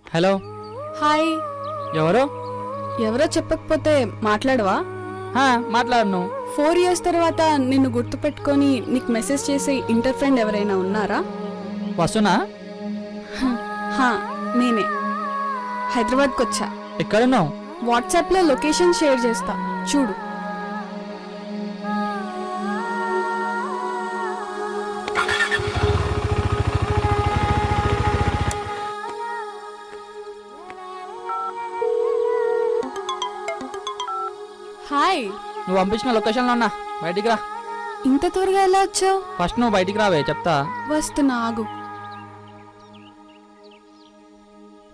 Hello. Hi. ఎవరు? ఎవరో చెప్పకపోతే మాట్లాడవా? మాట్లాడను. 4 years తర్వాత నిన్ను గుర్తుపెట్టుకొని నీకు మెసేజ్ చేసే ఇంటర్ ఫ్రెండ్ ఎవరైనా ఉన్నారా? వస్తున్నా. నేనే హైదరాబాద్కి వచ్చా. ఎక్కడున్నావు? వాట్సాప్లో లొకేషన్ షేర్ చేస్తా, చూడు. హాయ్. నువ్వు పంపించిన లొకేషన్లో ఉన్నా, బయటికి రా. ఇంత త్వరగా ఎలా వచ్చావు? ఫస్ట్ నువ్వు బయటికి రావే, చెప్తా. వస్తున్నా, ఆగు.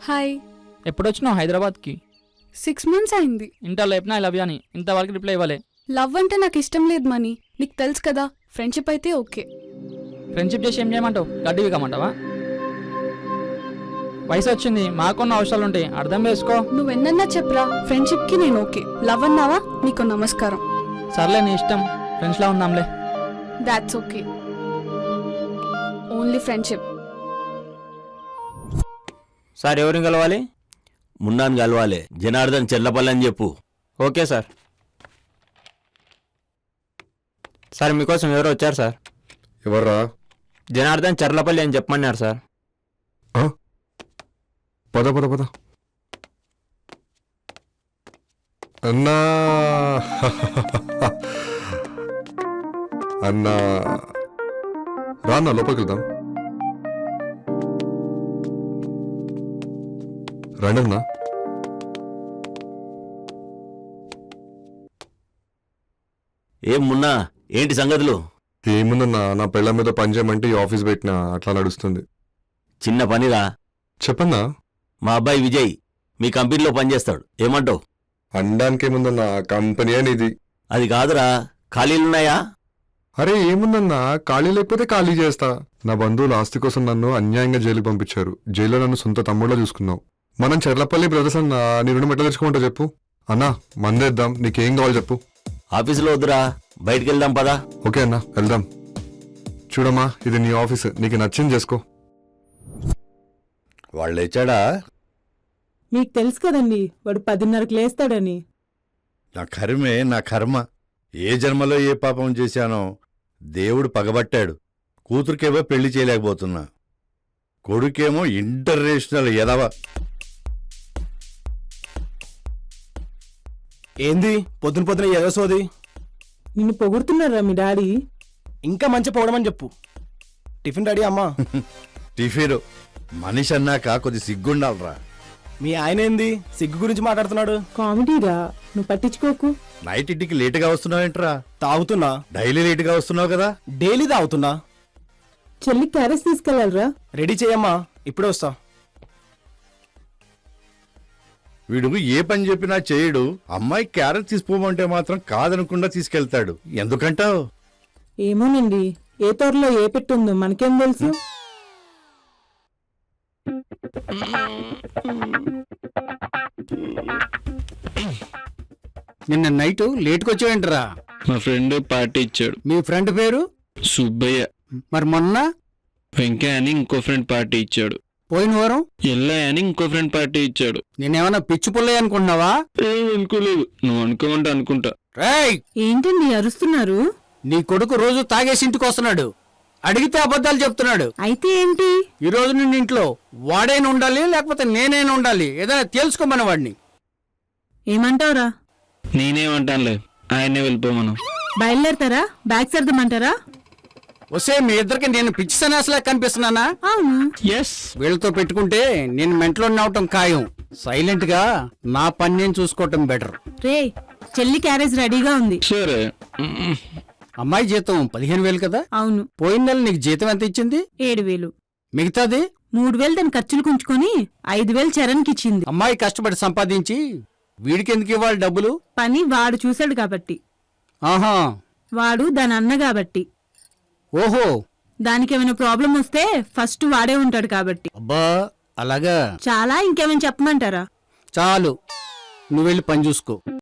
హాయ్. ఎప్పుడు వచ్చినావు హైదరాబాద్కి? 6 months అయింది. ఇంటర్లో చెప్పినా ఐ లవ్ యూ అని, ఇంతవరకు రిప్లై ఇవ్వలే. లవ్ అంటే నాకు ఇష్టం లేదు మనీ, నీకు తెలుసు కదా. ఫ్రెండ్షిప్ అయితే ఓకే. ఫ్రెండ్షిప్ చేసి ఏం చేయమంటావు? గడ్డివి కమ్మంటావా? వయసు వచ్చింది, మాకున్న అవసరాలు ఉంటాయి, అర్థం చేసుకో. నువ్వెన్నన్నా చెప్పరా, ఫ్రెండ్షిప్ కి నేను ఓకే. లవ్ అన్నావా, నీకు నమస్కారం. సర్లే, నీ ఇష్టం, ఫ్రెండ్స్లా ఉందాంలే. That's okay. Only friendship. Sir, ఎవరిని కలవాలి? మున్నాను కలవాలి. జనార్దన్ చెర్లపల్లి అని చెప్పు. Okay sir. సార్, మీకోసం ఎవరు వచ్చారు సార్? ఎవర్రా? జనార్దన్ చెర్లపల్లి అని చెప్పమన్నారు సార్. పద పద పద. అన్నా అన్నా రాన్నా, లోపలికి వెళ్దాం. రండి అన్నా. ఏం మున్నా, ఏంటి సంగతులు? ఏముందన్నా, నా పెళ్ళ మీద పని చేయమంటే ఈ ఆఫీస్ పెట్టినా, అట్లా నడుస్తుంది. చిన్న పనిరా. చెప్పన్నా. మా అబ్బాయి విజయ్ మీ కంపెనీలో పనిచేస్తాడు, ఏమంటావు? అనడానికేముందన్నా, కంపెనీ అని ఇది. అది కాదురా, ఖాళీలున్నాయా? అరే ఏముందన్నా, ఖాళీ లేకపోతే ఖాళీ చేస్తా. నా బంధువులు ఆస్తి కోసం నన్ను అన్యాయంగా జైలుకి పంపించారు. జైల్లో నన్ను సొంత తమ్ముళ్ళ చూసుకున్నావు. మనం చెర్లపల్లి బ్రదర్స్ అన్నా, నీ రుణం ఎట్లా తెచ్చుకోమంటా చెప్పు. అన్నా, మందేద్దాం, నీకేం కావాలి చెప్పు. ఆఫీసులో వద్దురా, బయటికి వెళ్దాం పదా. ఓకే అన్నా, వెళ్దాం. చూడమ్మా, ఇది నీ ఆఫీస్, నీకు నచ్చింది చేసుకో. వాళ్ళు లేచాడా? మీకు తెలుసు కదండి, వాడు 10:30కి లేస్తాడని. నా కర్మే, నా కర్మ. ఏ జన్మలో ఏ పాపం చేశానో దేవుడు పగబట్టాడు. కూతురికేమో పెళ్లి చేయలేకపోతున్నా, కొడుకేమో ఇంటర్నేషనల్ ఎదవ. ఏంది పొద్దున పొద్దున ఎదసోది? నిన్ను పొగుడుతున్నారా మీ డాడీ? ఇంకా మంచి పోవడమని చెప్పు. టిఫిన్ రెడీ అమ్మా. టిఫిన్ మనిషి అన్నాక కొద్ది సిగ్గుండాలరా. మీ ఆయన ఏంది సిగ్గు గురించి మాట్లాడుతున్నాడు? కామెడీరా, నువ్వు పట్టించుకోకు. నైట్ ఇంటికి లేటుగా వస్తున్నావేంట్రా? తాగుతున్నా. డైలీ లేటుగా వస్తున్నావు కదా. డైలీ తాగుతున్నా. చెల్లి క్యారెస్ తీసుకెళ్లాలరా? రెడీ చేయమ్మా, ఇప్పుడే వస్తా. వీడు ఏ పని చెప్పినా చేయడు. అమ్మాయి క్యారెట్ తీసుకోమంటే మాత్రం కాదనకుండా తీసుకెళ్తాడు. ఎందుకంటావు? ఏమోనండి, ఏ తోరలో ఏ పెట్టుందో మనకేం తెలుసు. నిన్న నైట్ లేట్కి వచ్చావేంటరా? మా ఫ్రెండ్ పార్టీ ఇచ్చాడు. మీ ఫ్రెండ్ పేరు? సుబ్బయ్య. మరి మొన్న వెంకయ్య అని ఇంకో ఫ్రెండ్ పార్టీ ఇచ్చాడు. పోయిన వారం ఎల్లయ్య అని ఇంకో ఫ్రెండ్ పార్టీ ఇచ్చాడు. నేనేమన్నా పిచ్చి పుల్లయ్య అనుకుంటున్నావా? ఏం అనుకోలేదు, నువ్వు అనుకోమంటే అనుకుంటా. రేయ్, ఏంటండి అరుస్తున్నారు? నీ కొడుకు రోజు తాగేసి ఇంటికి వస్తున్నాడు, అడిగితే అబద్ధాలు చెప్తున్నాడు. అయితే ఏంటి? ఈ రోజు నిన్న ఇంట్లో వాడైనా ఉండాలి, లేకపోతే నేనైనా ఉండాలి. ఏదైనా తెలుసుకోమని వాడిని. ఏమంటావురా? నేనేమంటానులే, ఆయన్నే వెళ్ళిపోమను. బయలుదేరతారా? బ్యాగ్ సర్దమంటారా? వస్తే మీ ఇద్దరికి నేను పిచ్చి సన్యాసిలా కనిపిస్తున్నానా? అవును. ఎస్. వీళ్ళతో పెట్టుకుంటే నేను మెంట్లో నవ్వటం ఖాయం. సైలెంట్ గా నా పని నేను చూసుకోవటం బెటర్. రే, చెల్లి క్యారేజ్ రెడీగా ఉంది. సరే. అమ్మాయి జీతం 15,000 కదా? అవును. పోయిన నెల నీకు జీతం ఎంత ఇచ్చింది? 7,000. మిగతాది 3,000 దాని ఖర్చులు ఉంచుకొని 5,000 చరణ్కి ఇచ్చింది. అమ్మాయి కష్టపడి సంపాదించి వీడికి ఎందుకు ఇవ్వాలి డబ్బులు? పని వాడు చూశాడు కాబట్టి. ఆహా, వాడు దాని అన్న కాబట్టి. ఓహో, దానికి ఏమైనా ప్రాబ్లం వస్తే ఫస్ట్ వాడే ఉంటాడు కాబట్టి. అబ్బా అలాగా? చాలా, ఇంకేమైనా చెప్పమంటారా? చాలు, నువ్వు వెళ్ళి పని చూసుకో.